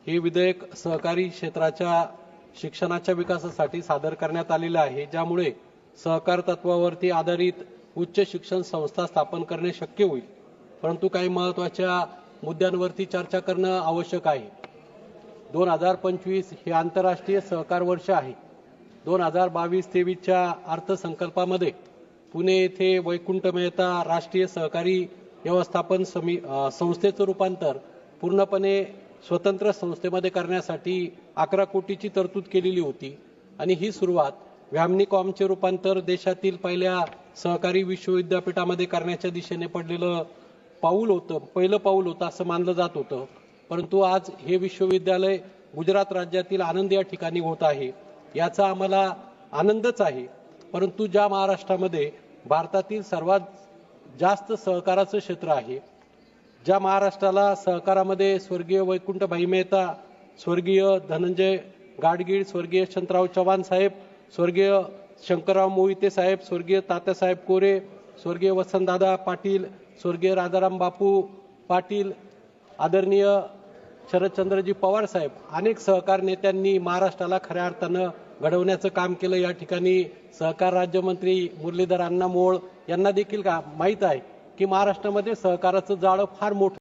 हे विधेयक सहकारी क्षेत्राच्या शिक्षणाच्या विकासासाठी सादर करण्यात आलेलं आहे, ज्यामुळे सहकार तत्वावरती आधारित उच्च शिक्षण संस्था स्थापन करणे शक्य होईल। परंतु काही महत्त्वाच्या मुद्द्यांवरती चर्चा करणं आवश्यक आहे। 2025 हे आंतरराष्ट्रीय सहकार वर्ष आहे। 2022-23च्या अर्थसंकल्पामध्ये पुणे येथे वैकुंठ मेहता राष्ट्रीय सहकारी व्यवस्थापन संस्थेचं रूपांतर पूर्णपणे स्वतंत्र संस्थेमध्ये करण्यासाठी 11 कोटीची तरतूद केलेली होती आणि ही सुरुवात व्हॅमनिकॉमचे रूपांतर देशातील पहिल्या सहकारी विश्वविद्यापीठामध्ये करण्याच्या दिशेने पडलेलं पहिलं पाऊल होतं असं मानलं जात होतं। परंतु आज हे विश्वविद्यालय गुजरात राज्यातील आनंद या ठिकाणी होत आहे, याचा आम्हाला आनंदच आहे। परंतु ज्या महाराष्ट्रामध्ये भारतातील सर्वात जास्त सहकाराचं क्षेत्र आहे, ज्या महाराष्ट्राला सहकारामध्ये स्वर्गीय वैकुंठभाई मेहता, स्वर्गीय धनंजय गाडगीळ, स्वर्गीय यशवंतराव चव्हाण साहेब, स्वर्गीय शंकरराव मोहिते साहेब, स्वर्गीय तात्यासाहेब कोरे, स्वर्गीय वसंतदादा पाटील, स्वर्गीय राजाराम बापू पाटील, आदरणीय शरदचंद्रजी पवार साहेब, अनेक सहकार नेत्यांनी महाराष्ट्राला खऱ्या अर्थानं घडवण्याचं काम केलं। या ठिकाणी सहकार राज्यमंत्री मुरलीधर अण्णा मोहोळ यांना देखील माहीत आहे की महाराष्ट्रामध्ये सहकाराचं जाळं फार मोठं